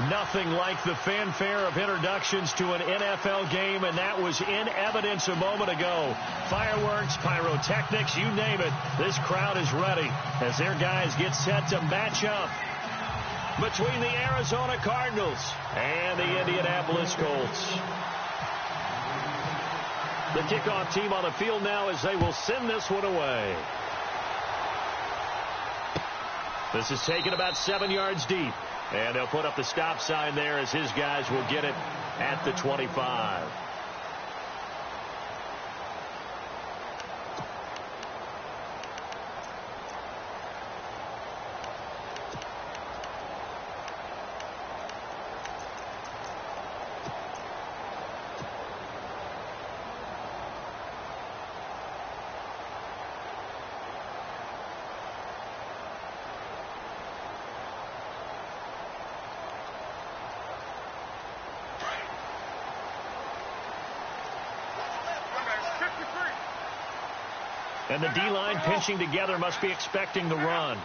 Nothing like the fanfare of introductions to an NFL game, and that was in evidence a moment ago. Fireworks, pyrotechnics, you name it. This crowd is ready as their guys get set to match up between the Arizona Cardinals and the Indianapolis Colts. The kickoff team on the field now as they will send this one away. This is taken about 7 yards deep. And they'll put up the stop sign there as his guys will get it at the 25. And the D-line pinching together must be expecting the run.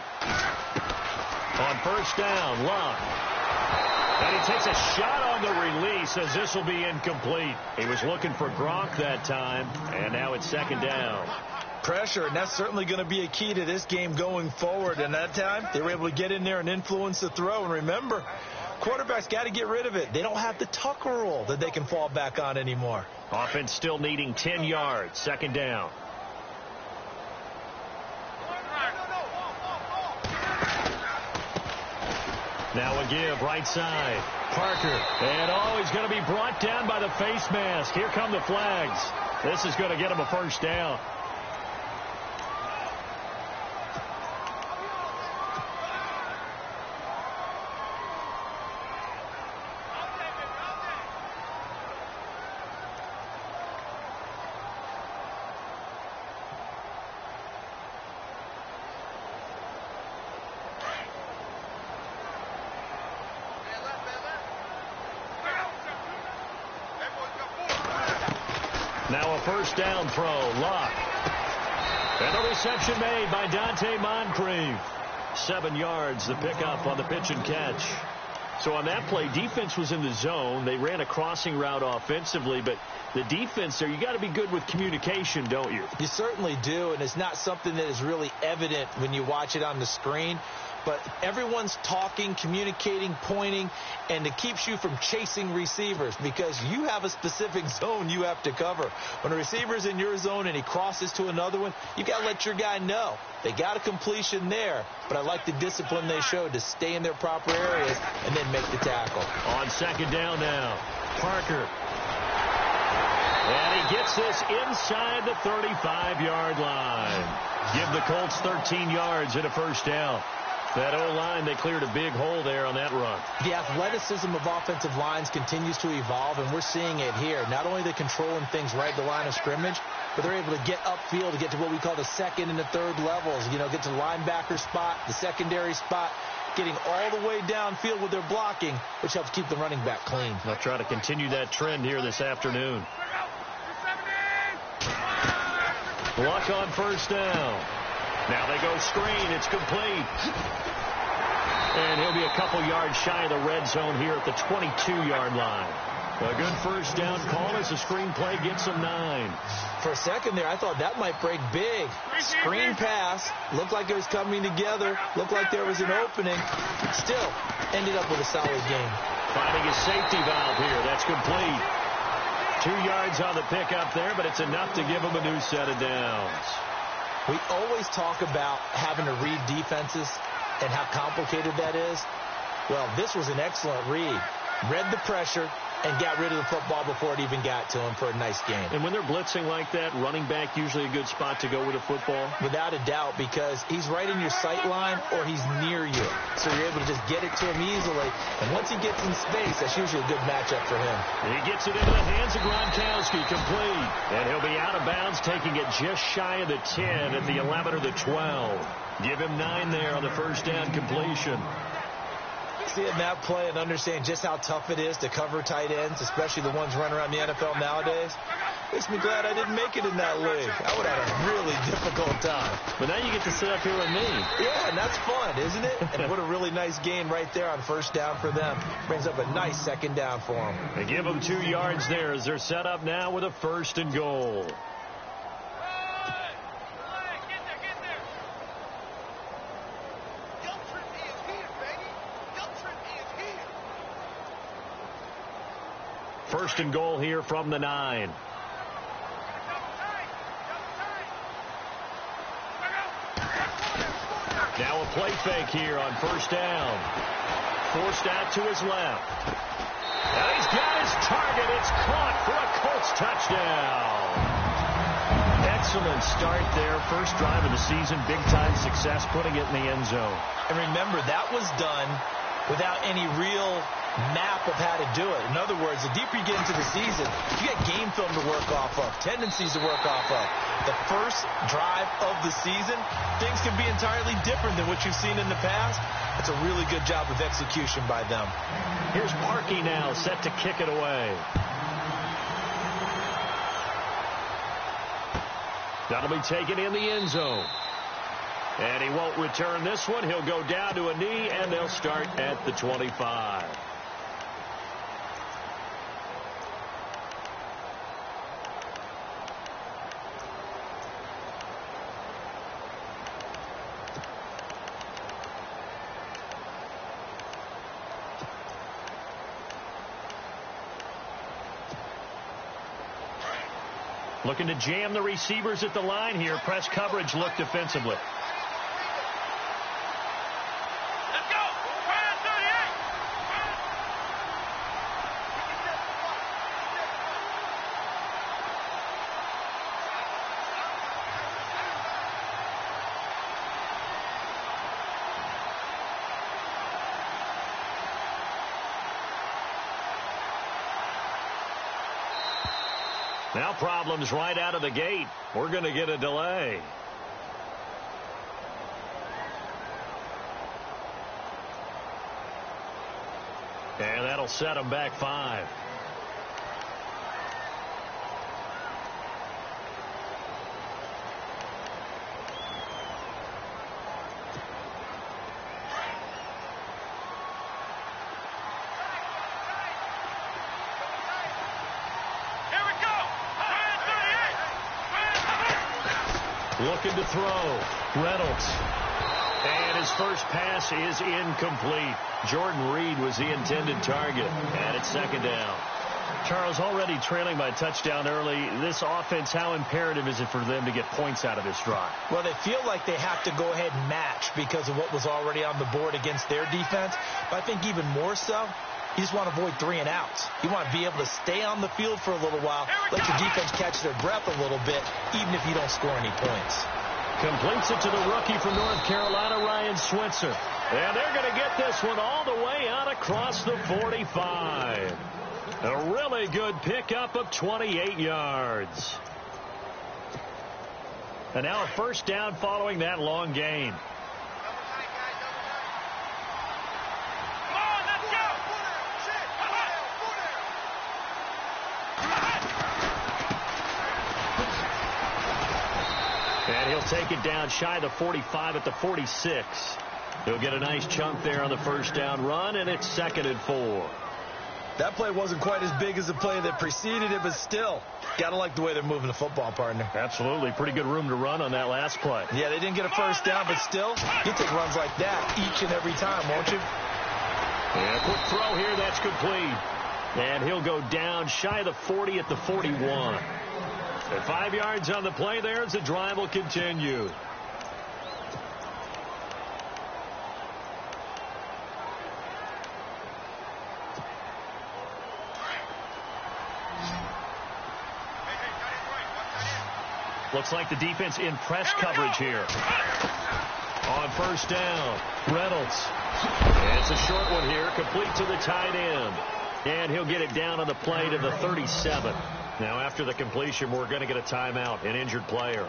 On first down, Luck. And he takes a shot on the release as this will be incomplete. He was looking for Gronk that time, and now it's second down. Pressure, and that's certainly going to be a key to this game going forward. And that time, they were able to get in there and influence the throw. And remember, quarterbacks got to get rid of it. They don't have the Tucker rule that they can fall back on anymore. Offense still needing 10 yards, second down. Now a give, right side. Parker. And he's going to be brought down by the face mask. Here come the flags. This is going to get him a first down. Now a first down throw, Luck. And a reception made by Dante Moncrief. 7 yards, the pickup on the pitch and catch. So on that play, defense was in the zone. They ran a crossing route offensively, but the defense there, you got to be good with communication, don't you? You certainly do, and it's not something that is really evident when you watch it on the screen. But everyone's talking, communicating, pointing, and it keeps you from chasing receivers because you have a specific zone you have to cover. When a receiver's in your zone and he crosses to another one, you got to let your guy know. They got a completion there, but I like the discipline they showed to stay in their proper areas and then make the tackle. On second down now, Parker. And he gets this inside the 35-yard line. Give the Colts 13 yards and a first down. That O-line, they cleared a big hole there on that run. The athleticism of offensive lines continues to evolve, and we're seeing it here. Not only are they controlling things right at the line of scrimmage, but they're able to get upfield to get to what we call the second and the third levels. You know, get to the linebacker spot, the secondary spot, getting all the way downfield with their blocking, which helps keep the running back clean. They'll try to continue that trend here this afternoon. Luck on first down. Now they go screen. It's complete. And he'll be a couple yards shy of the red zone here at the 22-yard line. A good first down call as the screen play gets him 9. For a second there, I thought that might break big. Screen pass. Looked like it was coming together. Looked like there was an opening. Still ended up with a solid game. Finding his safety valve here. That's complete. 2 yards on the pickup there, but it's enough to give him a new set of downs. We always talk about having to read defenses and how complicated that is. Well, this was an excellent read. Read the pressure and got rid of the football before it even got to him for a nice game. And when they're blitzing like that, running back usually a good spot to go with a football? Without a doubt, because he's right in your sight line or he's near you. So you're able to just get it to him easily. And once he gets in space, that's usually a good matchup for him. He gets it into the hands of Gronkowski, complete. And he'll be out of bounds, taking it just shy of the 10 at the 11 or the 12. Give him 9 there on the first down completion. Seeing that play and understanding just how tough it is to cover tight ends, especially the ones running around the NFL nowadays, Makes me glad I didn't make it in that league. I would have had a really difficult time. But now you get to sit up here with me. Yeah, and that's fun, isn't it? And what a really nice gain right there on first down for them. Brings up a nice second down for them. They give them 2 yards there as they're set up now with a 1st and goal. First and goal here from the 9. Now a play fake here on first down. Forced out to his left. And he's got his target. It's caught for a Colts touchdown. Excellent start there. First drive of the season. Big-time success putting it in the end zone. And remember, that was done without any real map of how to do it. In other words, the deeper you get into the season, you got game film to work off of, tendencies to work off of. The first drive of the season, things can be entirely different than what you've seen in the past. That's a really good job of execution by them. Here's Parkey now, set to kick it away. That'll be taken in the end zone. And he won't return this one. He'll go down to a knee, and they'll start at the 25. Looking to jam the receivers at the line here. Press coverage look defensively. Now problems right out of the gate. We're going to get a delay. And that'll set them back 5. Looking to throw. Reynolds. And his first pass is incomplete. Jordan Reed was the intended target. And it's second down. Charles, already trailing by a touchdown early. This offense, how imperative is it for them to get points out of this drive? Well, they feel like they have to go ahead and match because of what was already on the board against their defense. But I think even more so, you just want to avoid 3 and outs. You want to be able to stay on the field for a little while, let your defense catch their breath a little bit, even if you don't score any points. Completes it to the rookie from North Carolina, Ryan Switzer. And they're going to get this one all the way out across the 45. A really good pickup of 28 yards. And now a first down following that long gain. And he'll take it down shy of the 45 at the 46. He'll get a nice chunk there on the first down run, and it's 2nd and 4. That play wasn't quite as big as the play that preceded it, but still, got to like the way they're moving the football, partner. Absolutely. Pretty good room to run on that last play. Yeah, they didn't get a first down, but still, you take runs like that each and every time, won't you? Yeah, quick throw here. That's complete. And he'll go down shy of the 40 at the 41. And 5 yards on the play there as the drive will continue. Looks like the defense in press coverage here. On first down, Reynolds. And it's a short one here, complete to the tight end. And he'll get it down on the play to the 37. Now, after the completion, we're going to get a timeout, an injured player.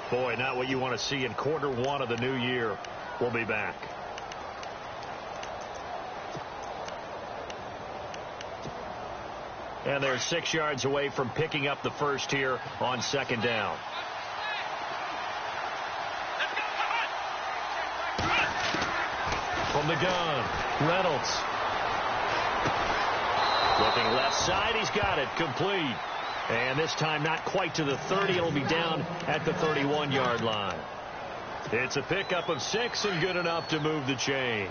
Boy, not what you want to see in quarter 1 of the new year. We'll be back. And they're 6 yards away from picking up the first here on second down. From the gun, Reynolds. Looking left side, he's got it, complete. And this time not quite to the 30, it'll be down at the 31-yard line. It's a pickup of 6 and good enough to move the chains.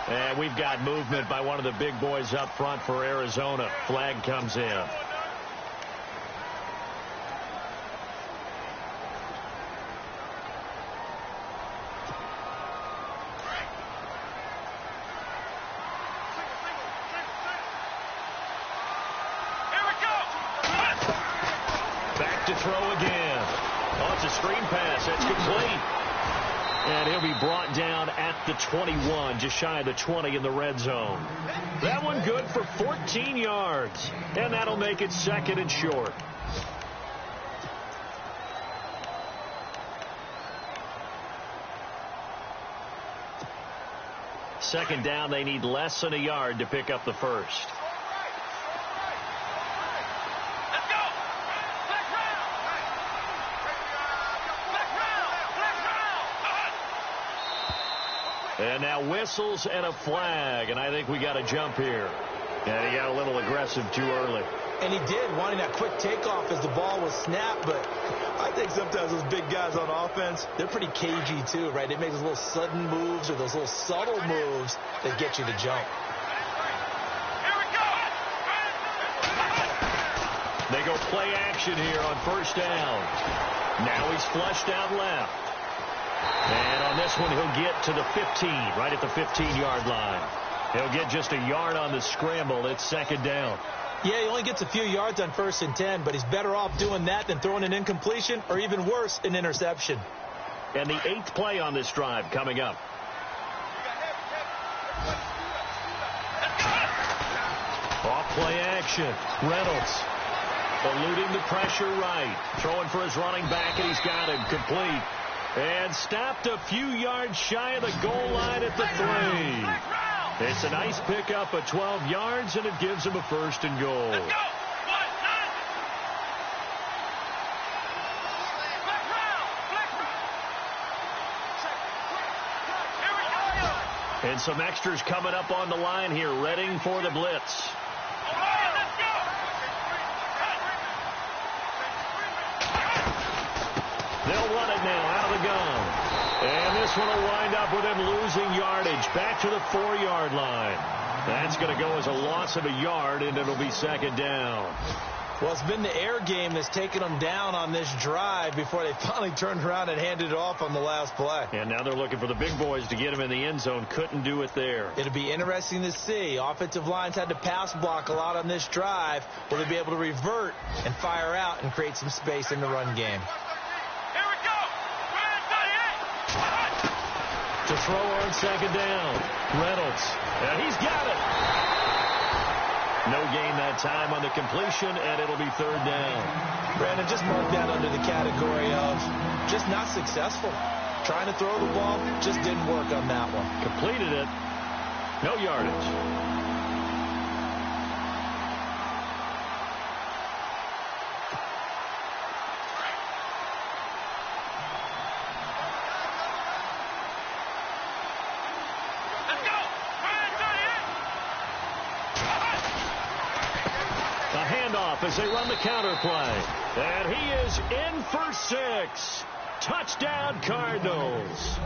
And we've got movement by one of the big boys up front for Arizona. Flag comes in. Back to throw again. Oh, it's a screen pass. That's complete. And he'll be brought down at the 21, just shy of the 20 in the red zone. That one good for 14 yards. And that'll make it second and short. Second down, they need less than a yard to pick up the first. And now whistles and a flag, and I think we got a jump here. And he got a little aggressive too early. And he did, wanting that quick takeoff as the ball was snapped, but I think sometimes those big guys on offense, they're pretty cagey too, right? They make those little sudden moves or those little subtle moves that get you to jump. They go play action here on first down. Now he's flushed out left. And on this one, he'll get to the 15, right at the 15-yard line. He'll get just a yard on the scramble. It's second down. Yeah, he only gets a few yards on 1st and 10, but he's better off doing that than throwing an incompletion or even worse, an interception. And the 8th play on this drive coming up. Off play action. Reynolds eluding the pressure right. Throwing for his running back, and he's got him complete. And stopped a few yards shy of the goal line at the 3. It's a nice pickup of 12 yards, and it gives him a 1st and goal. And some extras coming up on the line here, readying for the blitz. They'll run it now out of the gun. And this one will wind up with him losing yardage back to the 4-yard line. That's going to go as a loss of a yard, and it'll be second down. Well, it's been the air game that's taken them down on this drive before they finally turned around and handed it off on the last play. And now they're looking for the big boys to get him in the end zone. Couldn't do it there. It'll be interesting to see. Offensive lines had to pass block a lot on this drive. Will they be able to revert and fire out and create some space in the run game? To throw on second down. Reynolds. And he's got it. No gain that time on the completion, and it'll be third down. Brandon, just mark that under the category of just not successful. Trying to throw the ball, just didn't work on that one. Completed it. No yardage. As they run the counter play. And he is in for 6. Touchdown, Cardinals.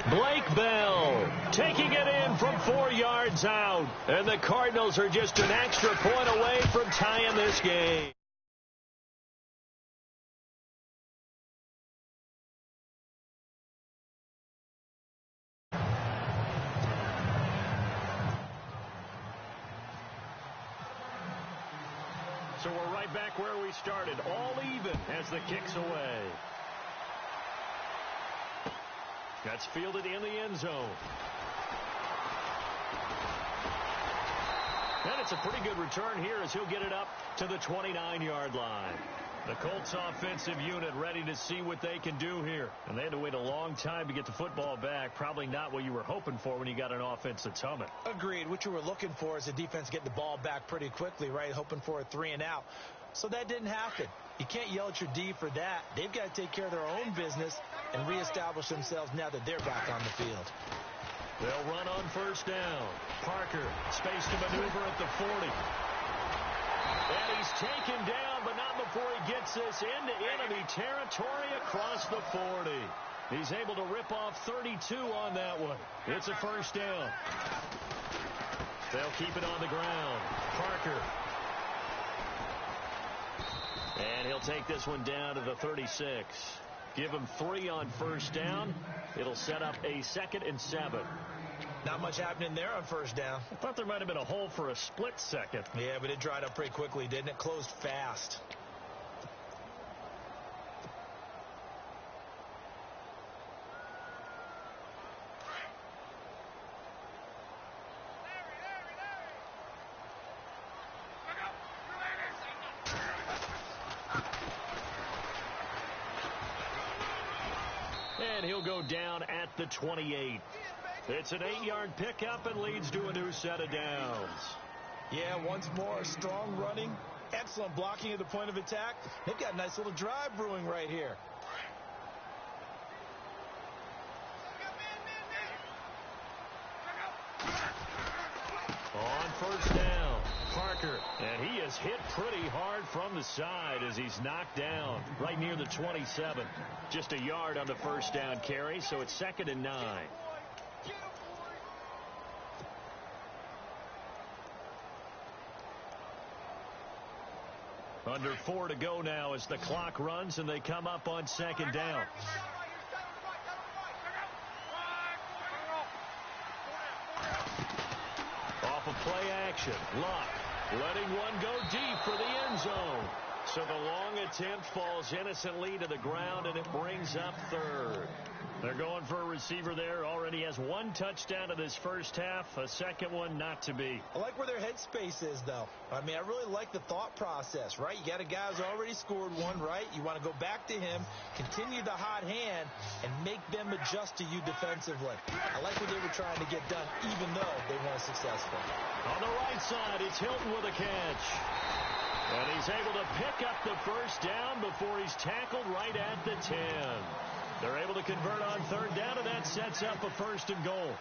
Blake Bell taking it in from 4 yards out. And the Cardinals are just an extra point away from tying this game. So we're right back where we started, all even as the kick's away. That's fielded in the end zone. And it's a pretty good return here as he'll get it up to the 29-yard line. The Colts offensive unit ready to see what they can do here. And they had to wait a long time to get the football back. Probably not what you were hoping for when you got an offense that's humming. Agreed. What you were looking for is the defense getting the ball back pretty quickly, right? Hoping for a 3-and-out. So that didn't happen. You can't yell at your D for that. They've got to take care of their own business and reestablish themselves now that they're back on the field. They'll run on first down. Parker, space to maneuver at the 40. And he's taken down, but not before he gets this into enemy territory across the 40. He's able to rip off 32 on that one. It's a first down. They'll keep it on the ground. Parker. And he'll take this one down to the 36. Give him 3 on first down. It'll set up a 2nd and 7. Not much happening there on first down. I thought there might have been a hole for a split second. Yeah, but it dried up pretty quickly, didn't it? Closed fast. And he'll go down at the 28. It's an 8-yard pickup and leads to a new set of downs. Yeah, once more, strong running, excellent blocking at the point of attack. They've got a nice little drive brewing right here. On first down, Parker, and he is hit pretty hard from the side as he's knocked down right near the 27. Just a yard on the first down carry, so it's 2nd and 9. Under 4 to go now as the clock runs and they come up on 2nd down. Off of play action, Luck letting one go deep for the end zone. So the long attempt falls innocently to the ground and it brings up 3rd. They're going for a receiver there. Already has 1 touchdown in this first half. A second one not to be. I like where their headspace is, though. I mean, I really like the thought process, right? You got a guy who's already scored one, right? You want to go back to him, continue the hot hand, and make them adjust to you defensively. I like what they were trying to get done, even though they weren't successful. On the right side, it's Hilton with a catch. And he's able to pick up the first down before he's tackled right at the 10. They're able to convert on 3rd down, and that sets up a 1st and goal.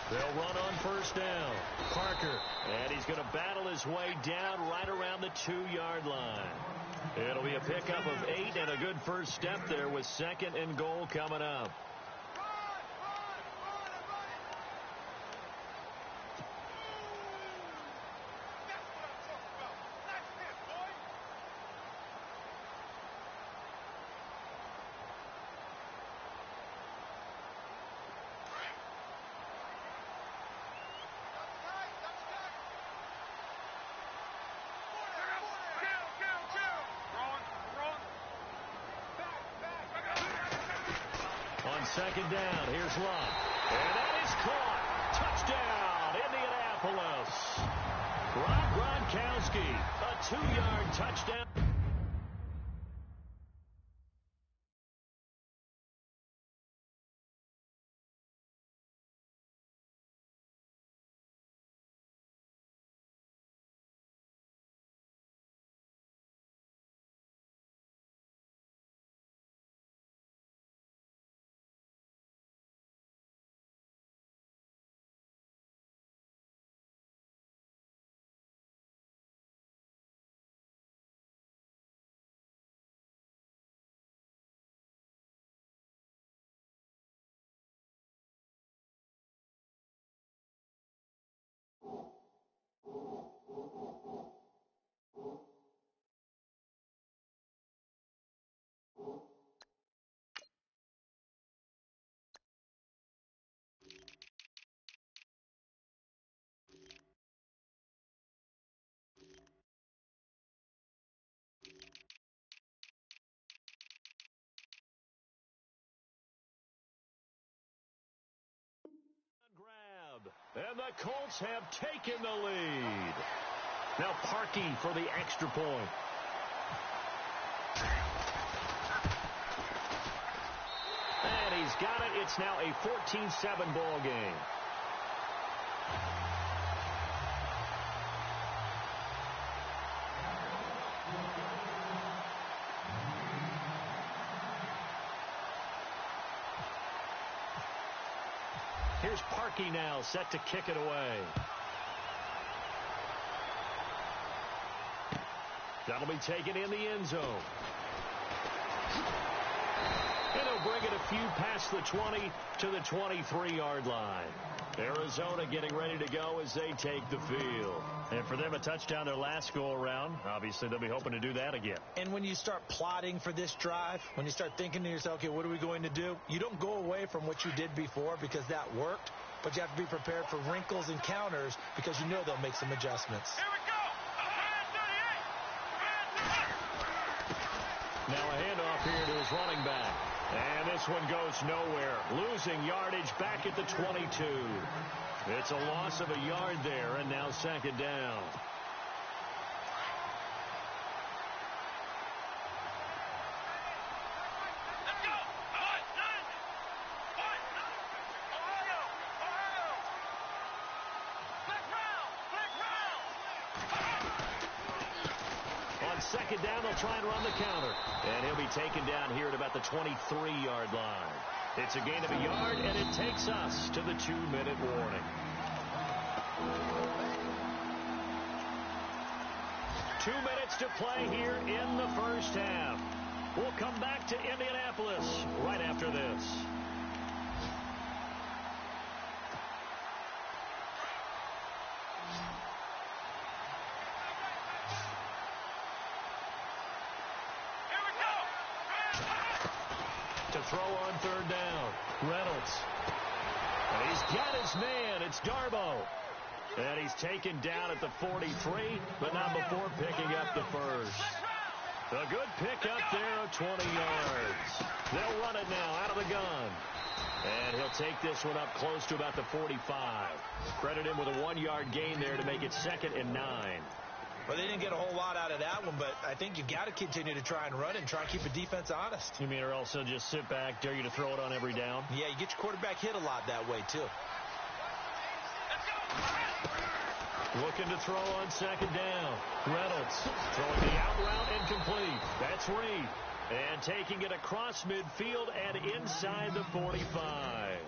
They'll run on first down. Parker, and he's going to battle his way down right around the 2-yard line. It'll be a pickup of 8 and a good first step there with 2nd and goal coming up. On 2nd down, here's Luck. And that is caught. Touchdown, Indianapolis. Rob Gronkowski, a 2-yard touchdown. And the Colts have taken the lead. Now Parkey for the extra point. And he's got it. It's now a 14-7 ball game. Here's Parkey now, set to kick it away. That'll be taken in the end zone. And he'll bring it a few past the 20 to the 23-yard line. Arizona getting ready to go as they take the field. And for them, a touchdown their last go-around. Obviously, they'll be hoping to do that again. And when you start plotting for this drive, when you start thinking to yourself, okay, what are we going to do? You don't go away from what you did before because that worked, but you have to be prepared for wrinkles and counters because you know they'll make some adjustments. Here we go. Now a handoff here to his running back. And this one goes nowhere. Losing yardage back at the 22. It's a loss of a yard there, and now second down. Let's go. Ohio. Black round. On second down, they'll try and run the counter. And he'll be taken down here at about the 23-yard line. It's a gain of a yard, and it takes us to the 2-minute warning. 2 minutes to play here in the first half. We'll come back to Indianapolis right after this. To throw on third down. Reynolds. And he's got his man. It's Darboh. And he's taken down at the 43, but not before picking up the first. A good pickup there of 20 yards. They'll run it now out of the gun. And he'll take this one up close to about the 45. Credit him with a 1-yard gain there to make it 2nd and 9. Well, they didn't get a whole lot out of that one, but I think you got to continue to try and run and try and keep the defense honest. You mean or else they'll just sit back, dare you to throw it on every down? Yeah, you get your quarterback hit a lot that way, too. Looking to throw on second down. Reynolds throwing the out route incomplete. That's Reed. And taking it across midfield and inside the 45.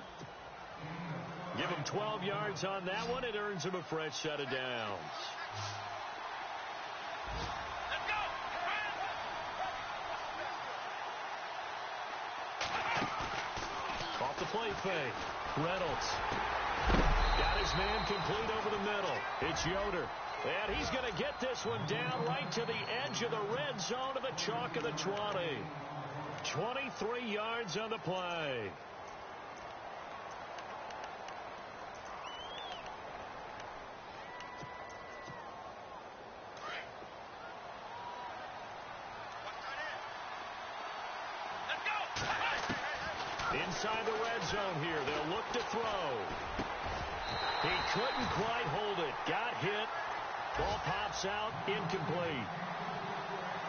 Give him 12 yards on that one. It earns him a fresh set of downs. Off the play fake. Reynolds. Got his man complete over the middle. It's Yoder. And he's going to get this one down right to the edge of the red zone to the chalk of the 20. 23 yards on the play. Inside the red zone here. They'll look to throw. He couldn't quite hold it. Got hit. Ball pops out. Incomplete.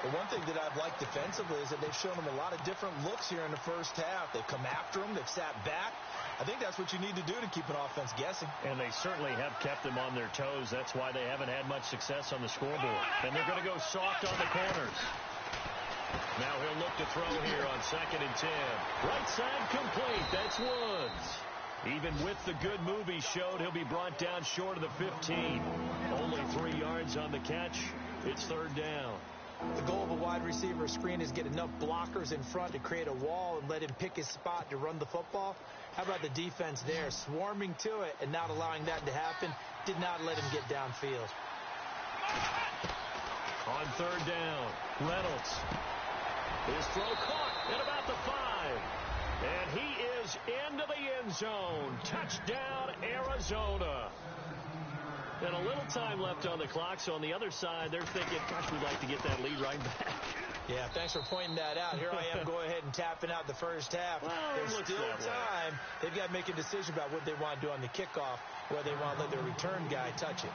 The one thing that I've liked defensively is that they've shown him a lot of different looks here in the first half. They've come after him. They've sat back. I think that's what you need to do to keep an offense guessing. And they certainly have kept them on their toes. That's why they haven't had much success on the scoreboard. And they're going to go soft on the corners. Now he'll look to throw here on 2nd and 10. Right side complete. That's Woods. Even with the good move he showed, he'll be brought down short of the 15. Only 3 yards on the catch. It's third down. The goal of a wide receiver screen is get enough blockers in front to create a wall and let him pick his spot to run the football. How about the defense there, swarming to it and not allowing that to happen? Did not let him get downfield. On third down, Reynolds. His throw caught at about the 5. And he is into the end zone. Touchdown, Arizona. And a little time left on the clock, so on the other side, they're thinking, gosh, we'd like to get that lead right back. Yeah, thanks for pointing that out. Here I am going ahead and tapping out the first half. Well, there's still time. They've got to make a decision about what they want to do on the kickoff, whether they want to let their return guy touch it.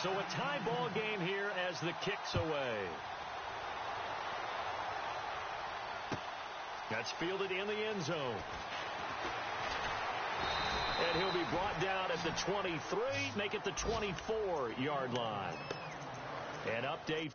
So a tie ball game here as the kick's away. That's fielded in the end zone. And he'll be brought down at the 23, make it the 24-yard line. An update.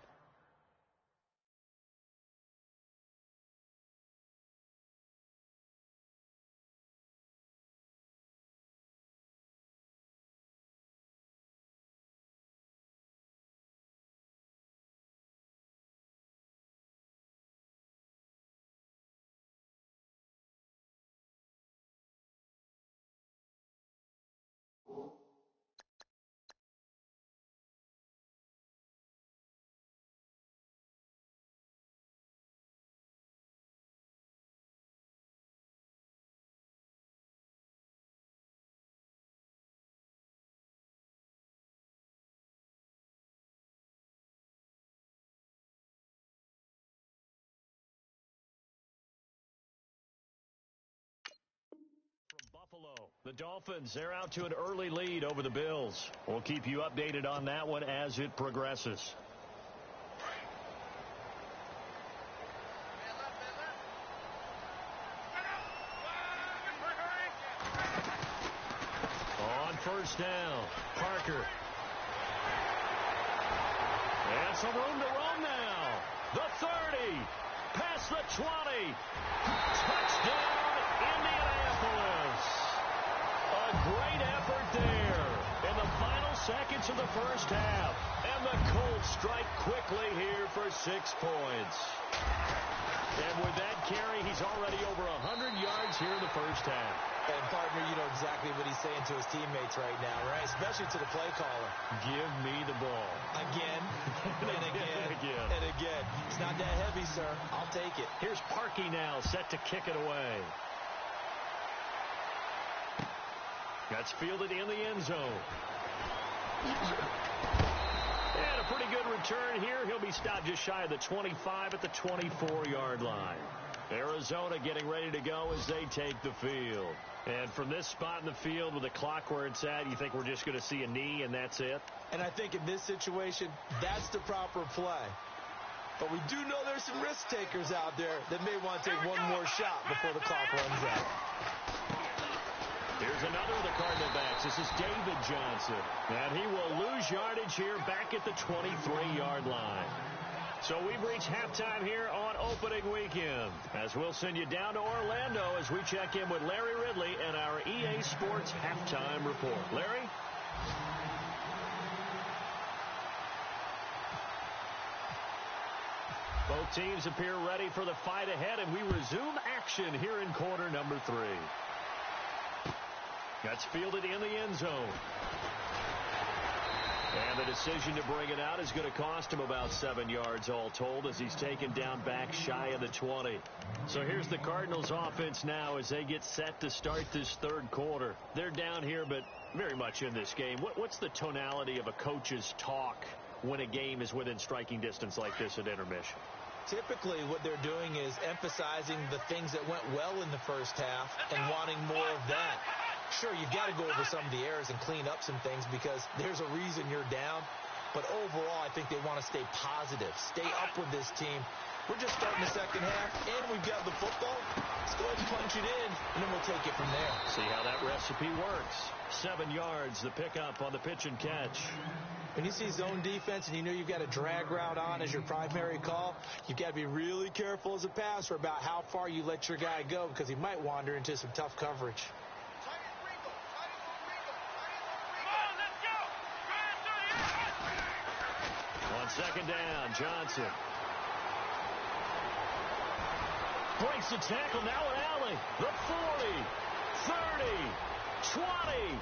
Buffalo. The Dolphins, they're out to an early lead over the Bills. We'll keep you updated on that one as it progresses. On first down, Parker. And some room to roam now. The 30, past the 20. Touchdown, Indianapolis. A great effort there in the final seconds of the first half. And the Colts strike quickly here for 6 points. And with that carry, he's already over 100 yards here in the first half. And, partner, you know exactly what he's saying to his teammates right now, right? Especially to the play caller. Give me the ball. Again, and again, and again. It's not that heavy, sir. I'll take it. Here's Parkey now, set to kick it away. That's fielded in the end zone. And a pretty good return here. He'll be stopped just shy of the 25 at the 24-yard line. Arizona getting ready to go as they take the field. And from this spot in the field with the clock where it's at, you think we're just going to see a knee and that's it? And I think in this situation, that's the proper play. But we do know there's some risk takers out there that may want to take one more shot before the clock runs out. Here's another of the Cardinal backs. This is David Johnson. And he will lose yardage here back at the 23-yard line. So we've reached halftime here on opening weekend, as we'll send you down to Orlando as we check in with Larry Ridley and our EA Sports halftime report. Larry? Both teams appear ready for the fight ahead, and we resume action here in quarter number 3. That's fielded in the end zone. And the decision to bring it out is going to cost him about 7 yards all told as he's taken down back shy of the 20. So here's the Cardinals offense now as they get set to start this third quarter. They're down here, but very much in this game. What's the tonality of a coach's talk when a game is within striking distance like this at intermission? Typically, what they're doing is emphasizing the things that went well in the first half and wanting more of that. Sure, you've got to go over some of the errors and clean up some things because there's a reason you're down. But overall, I think they want to stay positive, stay up with this team. We're just starting the second half, and we've got the football. Let's go ahead and punch it in, and then we'll take it from there. See how that recipe works. 7 yards, the pickup on the pitch and catch. When you see zone defense and you know you've got a drag route on as your primary call, you've got to be really careful as a passer about how far you let your guy go because he might wander into some tough coverage. On second down, Johnson. Breaks the tackle, now an alley. The 40, 30, 20.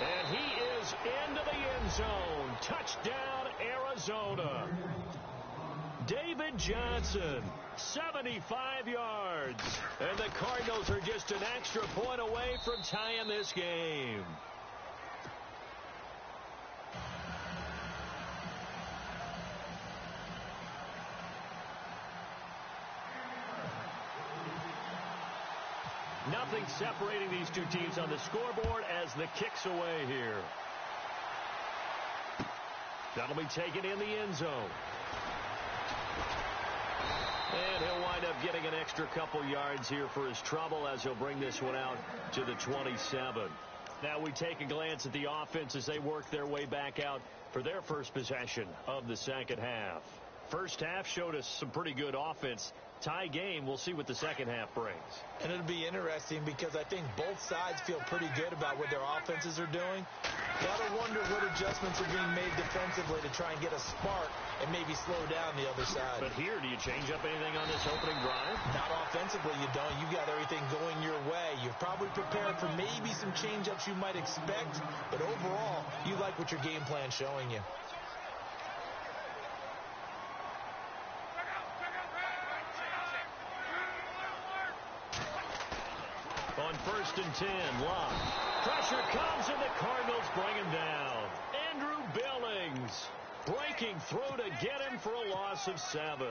And he is into the end zone. Touchdown, Arizona. David Johnson, 75 yards. And the Cardinals are just an extra point away from tying this game. Nothing separating these two teams on the scoreboard as the kick's away here. That'll be taken in the end zone. And he'll wind up getting an extra couple yards here for his trouble as he'll bring this one out to the 27. Now we take a glance at the offense as they work their way back out for their first possession of the second half. First half showed us some pretty good offense. Tie game. We'll see what the second half brings. And it'll be interesting because I think both sides feel pretty good about what their offenses are doing. Gotta wonder what adjustments are being made defensively to try and get a spark and maybe slow down the other side. But here, do you change up anything on this opening drive? Not offensively, you don't. You've got everything going your way. You're probably prepared for maybe some change-ups you might expect, but overall, you like what your game plan's showing you. On 1st and 10, Locke. Pressure comes, and the Cardinals bring him down. Andrew Billings breaking through to get him for a loss of 7.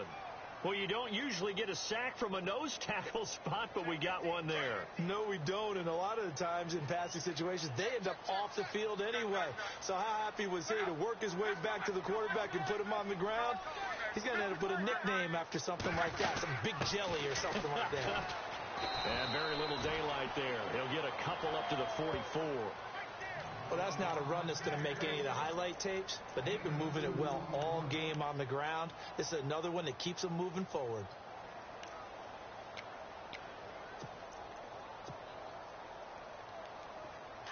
Well, you don't usually get a sack from a nose tackle spot, but we got one there. No, we don't, and a lot of the times in passing situations, they end up off the field anyway. So how happy was he to work his way back to the quarterback and put him on the ground? He's going to end up with a nickname after something like that, some Big Jelly or something like that. And very little daylight there. He'll get a couple up to the 44. Well, that's not a run that's going to make any of the highlight tapes, but they've been moving it well all game on the ground. This is another one that keeps them moving forward.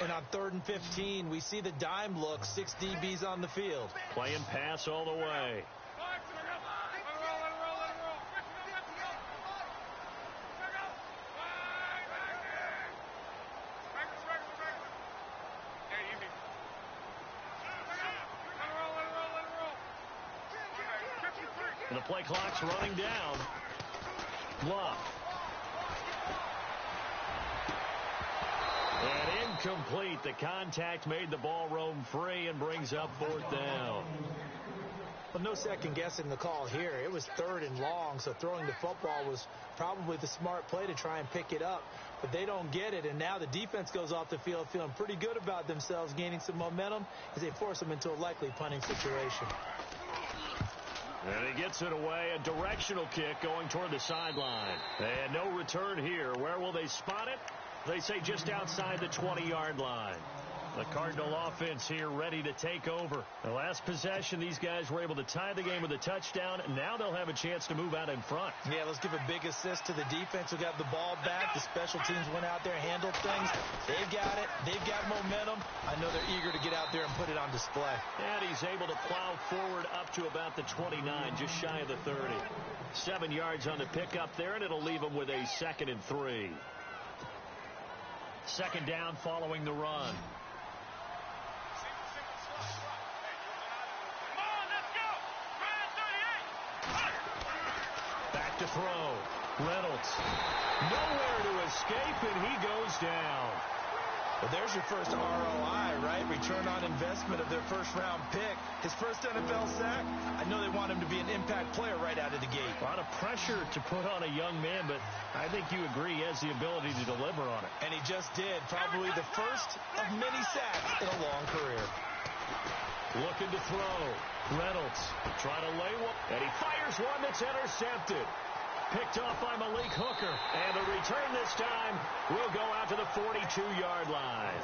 And on 3rd and 15, we see the dime look, 6 DBs on the field. Playing pass all the way. The play clock's running down. Love. And incomplete. The contact made the ball roam free and brings up 4th down. Well, no second guessing the call here. It was 3rd and long, so throwing the football was probably the smart play to try and pick it up. But they don't get it, and now the defense goes off the field feeling pretty good about themselves, gaining some momentum as they force them into a likely punting situation. And he gets it away, a directional kick going toward the sideline. And no return here. Where will they spot it? They say just outside the 20-yard line. The Cardinal offense here ready to take over. The last possession, these guys were able to tie the game with a touchdown. Now they'll have a chance to move out in front. Yeah, let's give a big assist to the defense who got the ball back. The special teams went out there, handled things. They've got it. They've got momentum. I know they're eager to get out there and put it on display. And he's able to plow forward up to about the 29, just shy of the 30. 7 yards on the pickup there, and it'll leave him with a 2nd and 3. 2nd down following the run. Back to throw. Reynolds. Nowhere to escape, and he goes down. Well, there's your first ROI, right? Return on investment of their first-round pick. His first NFL sack. I know they want him to be an impact player right out of the gate. A lot of pressure to put on a young man, but I think you agree he has the ability to deliver on it. And he just did. Probably the first of many sacks in a long career. Looking to throw. Reynolds trying to lay one, and he fires one that's intercepted. Picked off by Malik Hooker, and the return this time will go out to the 42-yard line.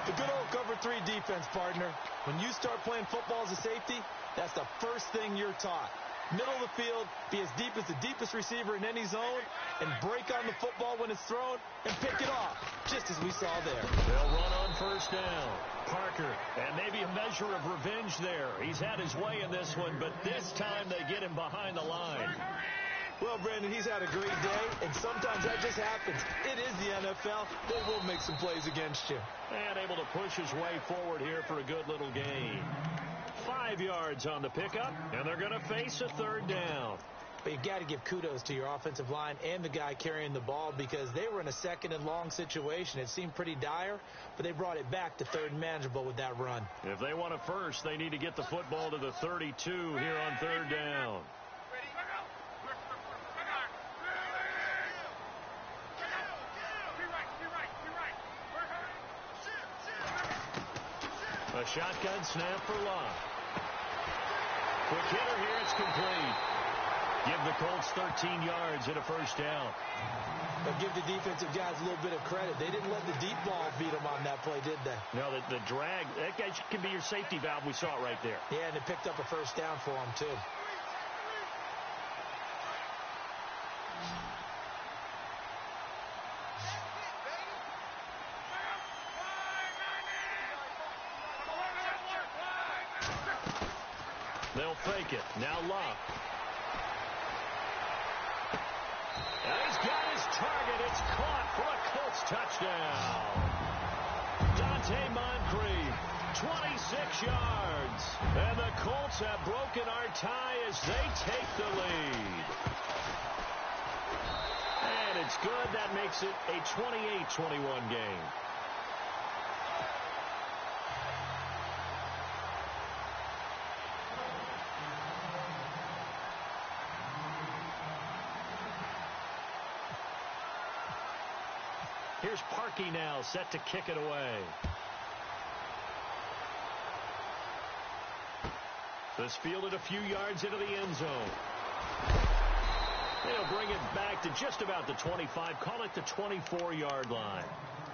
The good old cover 3 defense, partner. When you start playing football as a safety, that's the first thing you're taught. Middle of the field, be as deep as the deepest receiver in any zone, and break on the football when it's thrown, and pick it off, just as we saw there. They'll run on 1st down. Parker, and maybe a measure of revenge there. He's had his way in this one, but this time they get him behind the line. Well, Brandon, he's had a great day, and sometimes that just happens. It is the NFL. They will make some plays against you. And able to push his way forward here for a good little gain. 5 yards on the pickup, and they're going to face a 3rd down. But you've got to give kudos to your offensive line and the guy carrying the ball because they were in a 2nd and long situation. It seemed pretty dire, but they brought it back to 3rd and manageable with that run. If they want it first, they need to get the football to the 32 here on 3rd down. A shotgun snap for Love. Quick hitter here. It's complete. Give the Colts 13 yards and a first down. But give the defensive guys a little bit of credit. They didn't let the deep ball beat them on that play, did they? No, the drag, that guy can be your safety valve. We saw it right there. Yeah, and it picked up a first down for them, too. They'll fake it. Now Love. And he's got his target. It's caught for a Colts touchdown. Dante Moncrief, 26 yards. And the Colts have broken our tie as they take the lead. And it's good. That makes it a 28-21 game. Here's Parkey now, set to kick it away. This fielded a few yards into the end zone. They'll bring it back to just about the 25, call it the 24-yard line.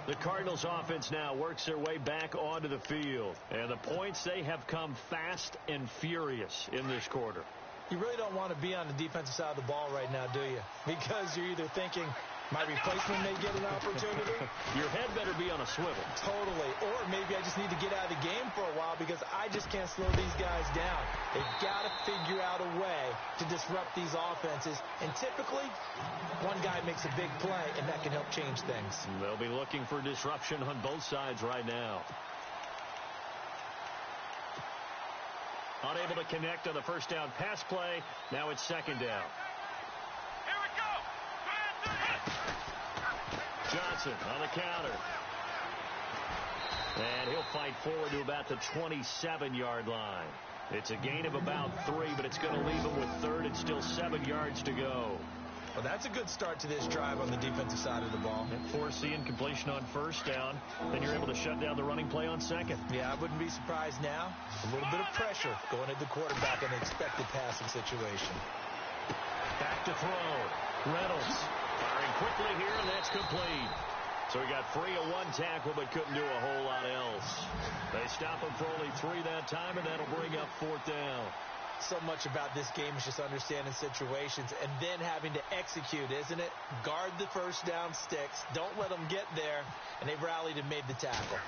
The Cardinals offense now works their way back onto the field. And the points, they have come fast and furious in this quarter. You really don't want to be on the defensive side of the ball right now, do you? Because you're either thinking, my replacement may get an opportunity. Your head better be on a swivel. Totally. Or maybe I just need to get out of the game for a while because I just can't slow these guys down. They've got to figure out a way to disrupt these offenses. And typically, one guy makes a big play, and that can help change things. They'll be looking for disruption on both sides right now. Unable to connect on the first down pass play. Now it's second down. Here we go. Johnson on the counter. And he'll fight forward to about the 27-yard line. It's a gain of about 3, but it's going to leave him with third and still 7 yards to go. Well, that's a good start to this drive on the defensive side of the ball. Forcing incompletion on first down. Then you're able to shut down the running play on second. Yeah, I wouldn't be surprised now. A little bit of pressure going at the quarterback in an expected passing situation. Back to throw. Reynolds firing quickly here, and that's complete. So he got free of one tackle, but couldn't do a whole lot else. They stop him for only 3 that time, and that'll bring up fourth down. So much about this game is just understanding situations and then having to execute, isn't it? Guard the first down sticks. Don't let them get there. And they've rallied and made the tackle.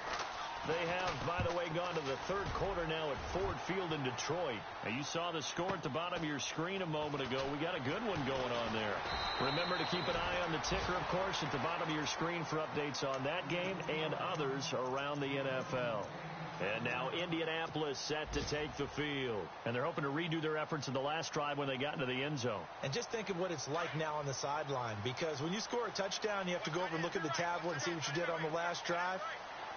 They have, by the way, gone to the third quarter now at Ford Field in Detroit. Now, you saw the score at the bottom of your screen a moment ago. We got a good one going on there. Remember to keep an eye on the ticker, of course, at the bottom of your screen for updates on that game and others around the NFL. And now Indianapolis set to take the field. And they're hoping to redo their efforts in the last drive when they got into the end zone. And just think of what it's like now on the sideline. Because when you score a touchdown, you have to go over and look at the tablet and see what you did on the last drive.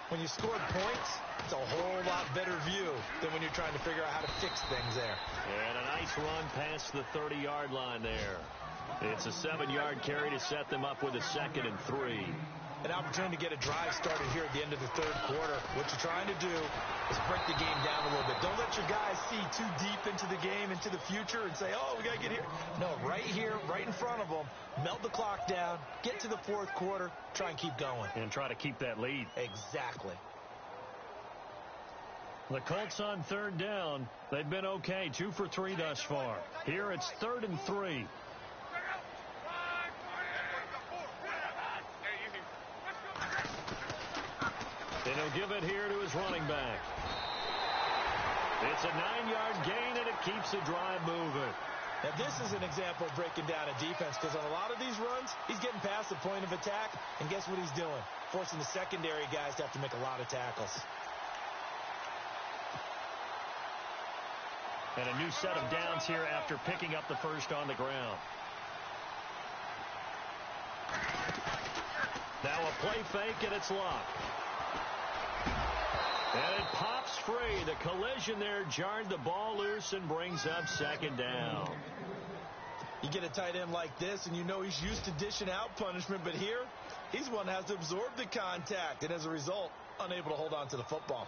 When you scored points, it's a whole lot better view than when you're trying to figure out how to fix things there. And a nice run past the 30-yard line there. It's a 7-yard carry to set them up with a 2nd and 3. An opportunity to get a drive started here at the end of the third quarter. What you're trying to do is break the game down a little bit. Don't let your guys see too deep into the game, into the future, and say, oh, we got to get here. No, right here, right in front of them, melt the clock down, get to the fourth quarter, try and keep going. And try to keep that lead. Exactly. The Colts on third down. They've been okay, 2 for 3 thus far. Here it's 3rd and 3. And he'll give it here to his running back. It's a 9-yard gain, and it keeps the drive moving. Now, this is an example of breaking down a defense, because on a lot of these runs, he's getting past the point of attack, and guess what he's doing? Forcing the secondary guys to have to make a lot of tackles. And a new set of downs here after picking up the first on the ground. Now a play fake, and it's Love. And it pops free. The collision there jarred the ball loose and brings up 2nd down. You get a tight end like this, and you know he's used to dishing out punishment, but here, he's one that has to absorb the contact, and as a result, unable to hold on to the football.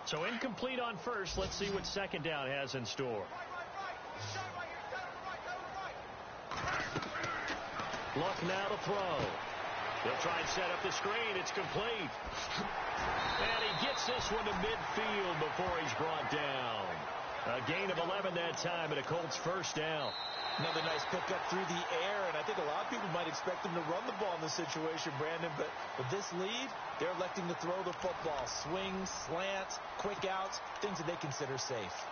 So incomplete on first. Let's see what second down has in store. Luck now to throw. He'll try and set up the screen. It's complete. And he gets this one to midfield before he's brought down. A gain of 11 that time and a Colts first down. Another nice pickup through the air, and I think a lot of people might expect them to run the ball in this situation, Brandon, but with this lead, they're electing to throw the football. Swings, slants, quick outs, things that they consider safe.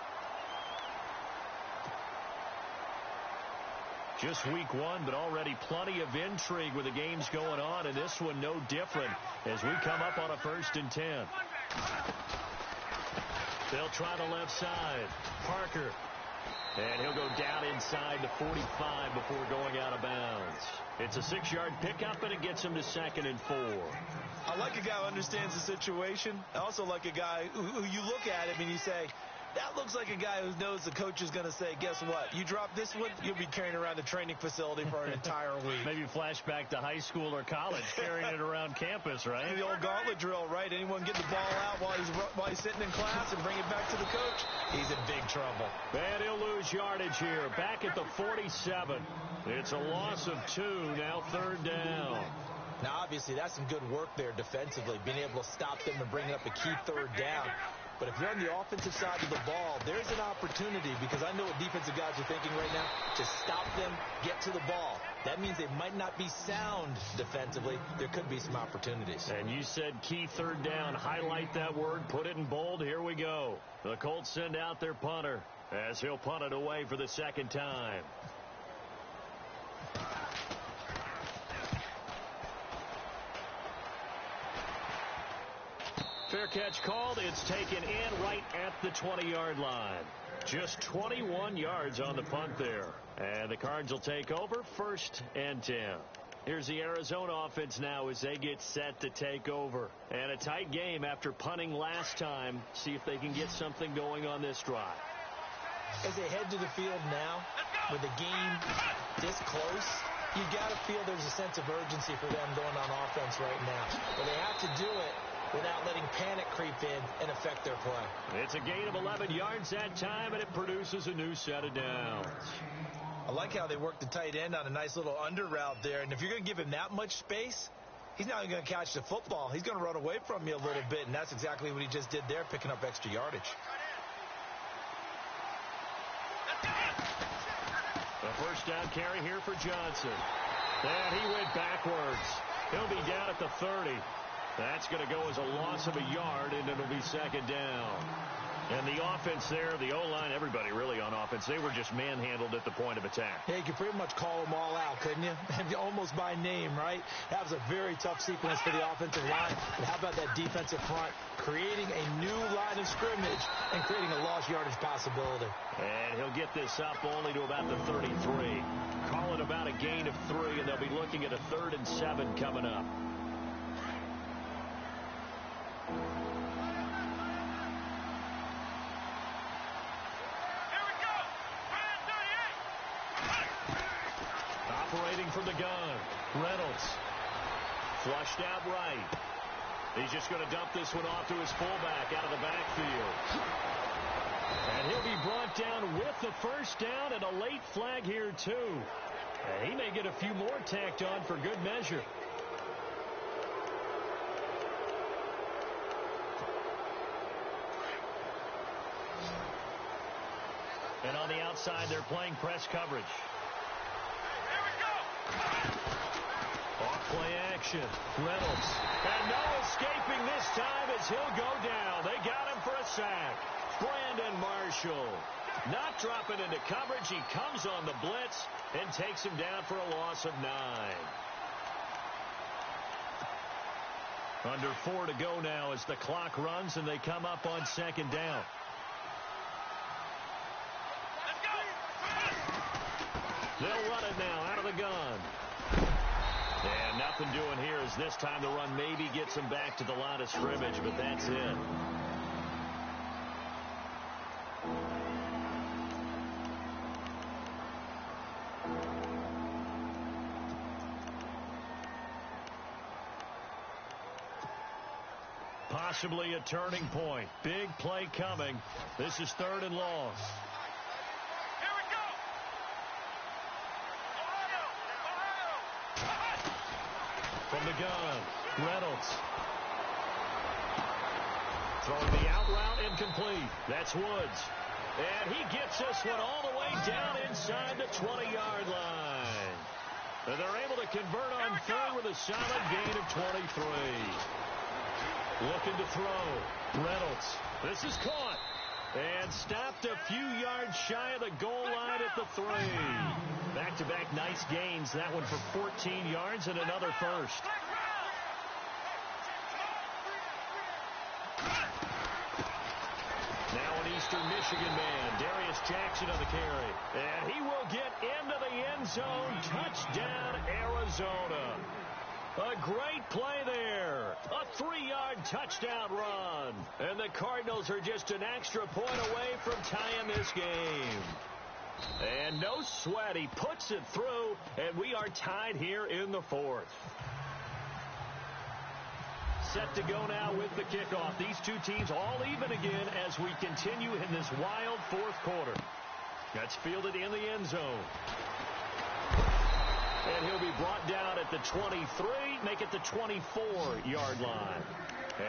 Just week one, but already plenty of intrigue with the games going on, and this one no different as we come up on a 1st and 10. They'll try the left side. Parker. And he'll go down inside the 45 before going out of bounds. It's a 6-yard pickup, and it gets him to 2nd and 4. I like a guy who understands the situation. I also like a guy who you look at him and you say, that looks like a guy who knows the coach is going to say, guess what? You drop this one, you'll be carrying around the training facility for an entire week. Maybe flashback to high school or college, carrying it around campus, right? The old gauntlet drill, right? Anyone get the ball out while he's sitting in class and bring it back to the coach, he's in big trouble. And he'll lose yardage here. Back at the 47. It's a loss of 2, now 3rd down. Now, obviously, that's some good work there defensively, being able to stop them and bring up a key 3rd down. But if you're on the offensive side of the ball, there's an opportunity, because I know what defensive guys are thinking right now. Just stop them, get to the ball. That means they might not be sound defensively. There could be some opportunities. And you said key 3rd down. Highlight that word. Put it in bold. Here we go. The Colts send out their punter as he'll punt it away for the 2nd time. Fair catch called. It's taken in right at the 20-yard line. Just 21 yards on the punt there. And the Cards will take over 1st and 10. Here's the Arizona offense now as they get set to take over. And a tight game after punting last time. See if they can get something going on this drive. As they head to the field now, with the game this close, you got to feel there's a sense of urgency for them going on offense right now. But they have to do it without letting panic creep in and affect their play. It's a gain of 11 yards that time, and it produces a new set of downs. I like how they work the tight end on a nice little under route there. And if you're going to give him that much space, he's not even going to catch the football. He's going to run away from you a little bit, and that's exactly what he just did there, picking up extra yardage. The first down carry here for Johnson. And he went backwards. He'll be down at the 30. That's going to go as a loss of a yard, and it'll be 2nd down. And the offense there, the O-line, everybody really on offense, they were just manhandled at the point of attack. Yeah, you could pretty much call them all out, couldn't you? Almost by name, right? That was a very tough sequence for the offensive line. And how about that defensive front creating a new line of scrimmage and creating a lost yardage possibility? And he'll get this up only to about the 33. Call it about a gain of 3, and they'll be looking at a 3rd and 7 coming up. Operating from the gun, Reynolds. Flushed out right. He's just going to dump this one off to his fullback out of the backfield. And he'll be brought down with the first down, and a late flag here, too. And he may get a few more tacked on for good measure. And on the outside, they're playing press coverage. Off-play action. Reynolds. And no escaping this time as he'll go down. They got him for a sack. Brandon Marshall. Not dropping into coverage. He comes on the blitz and takes him down for a loss of 9. Under 4 to go now as the clock runs and they come up on 2nd down. They'll run it now out of the gun. And nothing doing here as this time the run maybe gets him back to the line of scrimmage, but that's it. Possibly a turning point. Big play coming. This is 3rd and long. Here we go. From the gun, Reynolds. Throwing the out route, incomplete. That's Woods. And he gets this one all the way down inside the 20-yard line. And they're able to convert on 3rd with a solid gain of 23. Looking to throw. Reynolds. This is caught. And stopped a few yards shy of the goal line at the 3. Back-to-back nice gains. That one for 14 yards and another first. Now an Eastern Michigan man, Darius Jackson on the carry. And he will get into the end zone. Touchdown, Arizona. A great play there. A 3-yard touchdown run. And the Cardinals are just an extra point away from tying this game. And no sweat. He puts it through, and we are tied here in the 4th. Set to go now with the kickoff. These two teams all even again as we continue in this wild 4th quarter. That's fielded in the end zone. And he'll be brought down at the 23, make it the 24-yard line.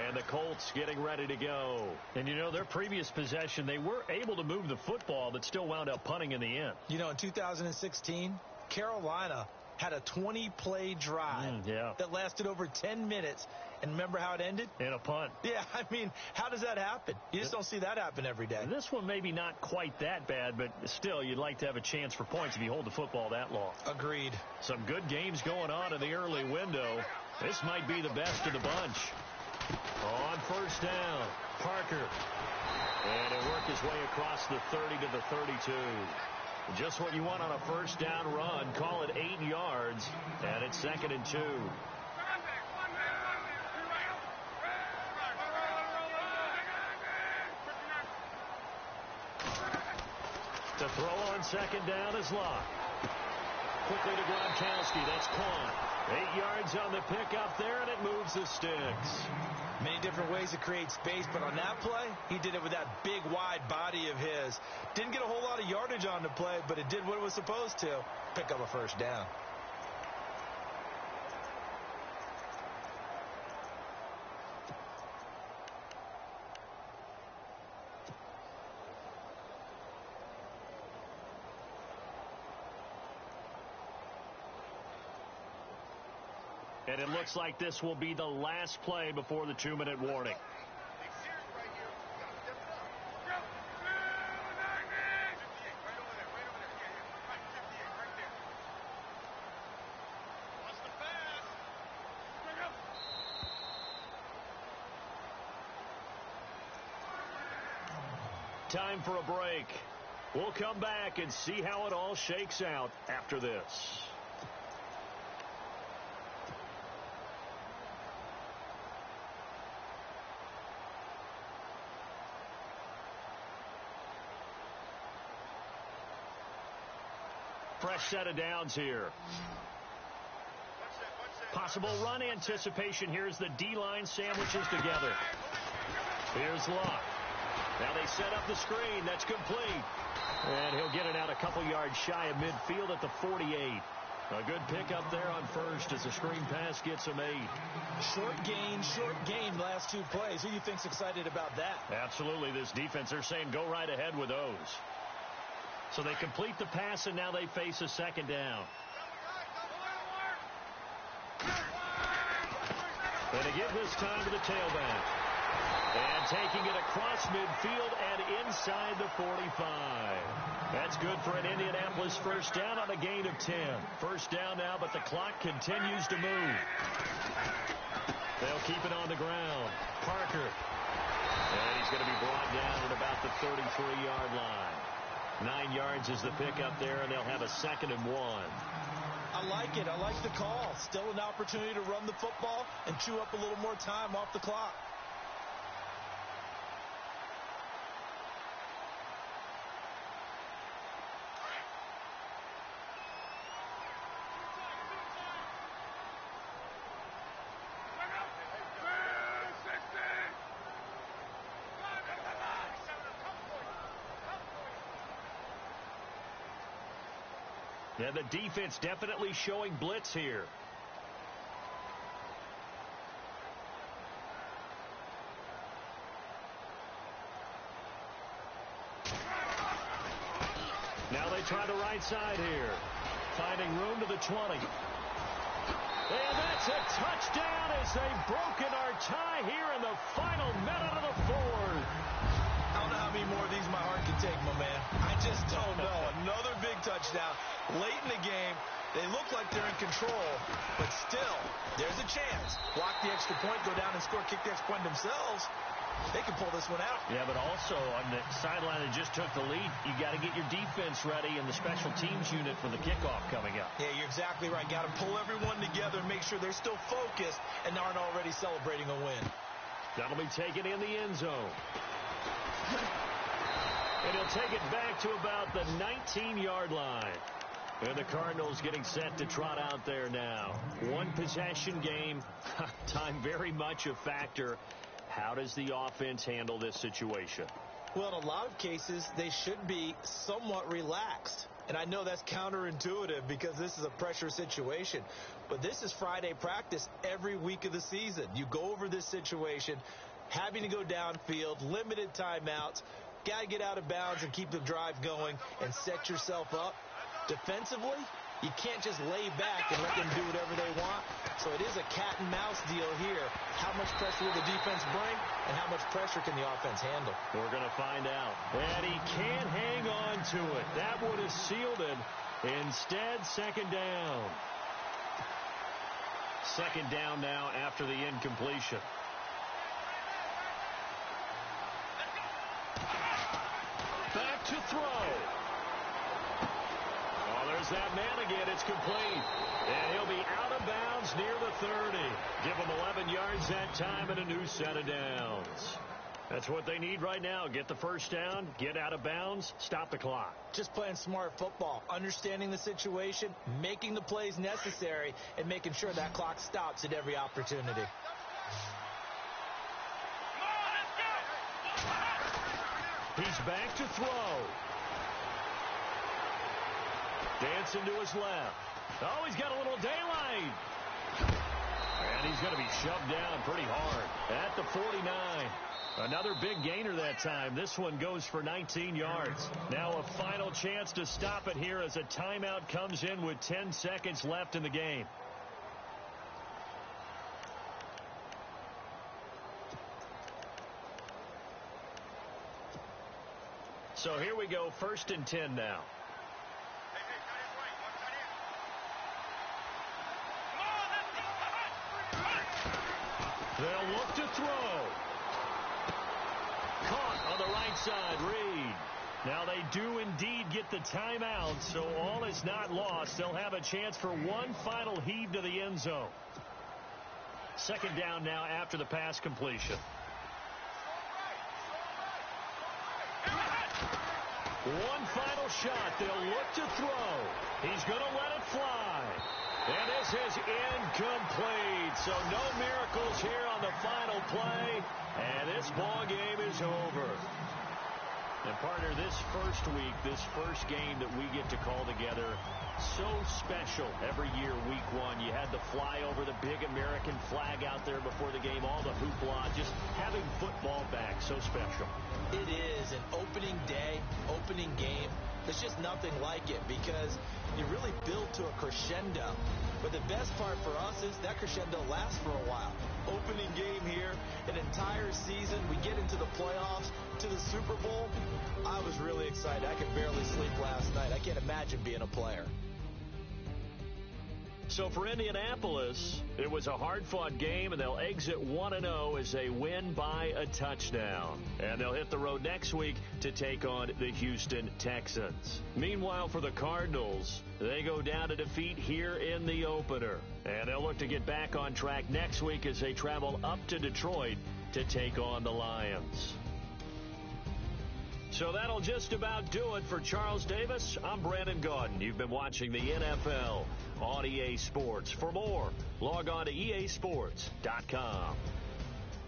And the Colts getting ready to go. And, you know, their previous possession, they were able to move the football, but still wound up punting in the end. You know, in 2016, Carolina had a 20-play drive that lasted over 10 minutes. And remember how it ended? In a punt. Yeah, I mean, how does that happen? You just don't see that happen every day. This one maybe not quite that bad, but still, you'd like to have a chance for points if you hold the football that long. Agreed. Some good games going on in the early window. This might be the best of the bunch. On 1st down, Parker. And he'll work his way across the 30 to the 32. Just what you want on a 1st down run. Call it 8 yards, and it's 2nd and 2. To throw on 2nd down is Locke. Quickly to Gronkowski. That's caught. 8 yards on the pickup there, and it moves the sticks. Many different ways to create space, but on that play, he did it with that big, wide body of his. Didn't get a whole lot of yardage on the play, but it did what it was supposed to. Pick up a 1st down. And it looks like this will be the last play before the 2-minute warning. Time for a break. We'll come back and see how it all shakes out after this. Fresh set of downs here. Possible run anticipation here as the D-line sandwiches together. Here's Locke. Now they set up the screen. That's complete. And he'll get it out a couple yards shy of midfield at the 48. A good pickup there on 1st as the screen pass gets him 8. Short gain last 2 plays. Who do you think's excited about that? Absolutely. This defense, they're saying go right ahead with those. So they complete the pass, and now they face a 2nd down. And they give this time to the tailback. And taking it across midfield and inside the 45. That's good for an Indianapolis 1st down on a gain of 10. 1st down now, but the clock continues to move. They'll keep it on the ground. Parker. And he's going to be brought down at about the 33-yard line. 9 yards is the pickup there, and they'll have a 2nd and 1. I like it. I like the call. Still an opportunity to run the football and chew up a little more time off the clock. And the defense definitely showing blitz here. Now they try the right side here. Finding room to the 20. And that's a touchdown as they've broken our tie here in the final minute of the fourth. I don't know how many more of these my heart can take, my man. I just don't know. Another big touchdown. Late in the game, they look like they're in control, but still, there's a chance. Block the extra point, go down and score, kick the extra point themselves. They can pull this one out. Yeah, but also on the sideline that just took the lead, you got to get your defense ready and the special teams unit for the kickoff coming up. Yeah, you're exactly right. Got to pull everyone together and make sure they're still focused and aren't already celebrating a win. That'll be taken in the end zone. And he'll take it back to about the 19-yard line. And the Cardinals getting set to trot out there now. One possession game. Time very much a factor. How does the offense handle this situation? Well, in a lot of cases, they should be somewhat relaxed. And I know that's counterintuitive because this is a pressure situation. But this is Friday practice every week of the season. You go over this situation, having to go downfield, limited timeouts, got to get out of bounds and keep the drive going and set yourself up. Defensively, you can't just lay back and let them do whatever they want. So it is a cat and mouse deal here. How much pressure will the defense bring and how much pressure can the offense handle? We're going to find out. And he can't hang on to it. That would have sealed it. Instead, second down. Second down now after the incompletion. Back to throw. There's that man again. It's complete. And he'll be out of bounds near the 30. Give him 11 yards that time and a new set of downs. That's what they need right now. Get the first down, get out of bounds, stop the clock. Just playing smart football, understanding the situation, making the plays necessary, and making sure that clock stops at every opportunity. He's back to throw. Dancing to his left. Oh, he's got a little daylight. And he's going to be shoved down pretty hard at the 49. Another big gainer that time. This one goes for 19 yards. Now a final chance to stop it here as a timeout comes in with 10 seconds left in the game. So here we go, 1st and 10 now. They'll look to throw. Caught on the right side, Reed. Now they do indeed get the timeout, so all is not lost. They'll have a chance for one final heave to the end zone. Second down now after the pass completion. One final shot. They'll look to throw. He's going to let it fly. And this is incomplete. So no miracles here on the final play. And this ball game is over. And partner, this first week, this first game that we get to call together, so special every year, week one. You had the flyover, the big American flag out there before the game, all the hoopla, just having football back, so special. It is an opening day, opening game. There's just nothing like it because you really build to a crescendo. But the best part for us is that crescendo lasts for a while. Opening game here, an entire season. We get into the playoffs, to the Super Bowl. I was really excited. I could barely sleep last night. I can't imagine being a player. So for Indianapolis, it was a hard-fought game, and they'll exit 1-0 as they win by a touchdown. And they'll hit the road next week to take on the Houston Texans. Meanwhile, for the Cardinals, they go down to defeat here in the opener. And they'll look to get back on track next week as they travel up to Detroit to take on the Lions. So that'll just about do it for Charles Davis. I'm Brandon Gaudin. You've been watching the NFL on EA Sports. For more, log on to easports.com.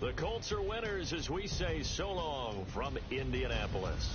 The Colts are winners as we say so long from Indianapolis.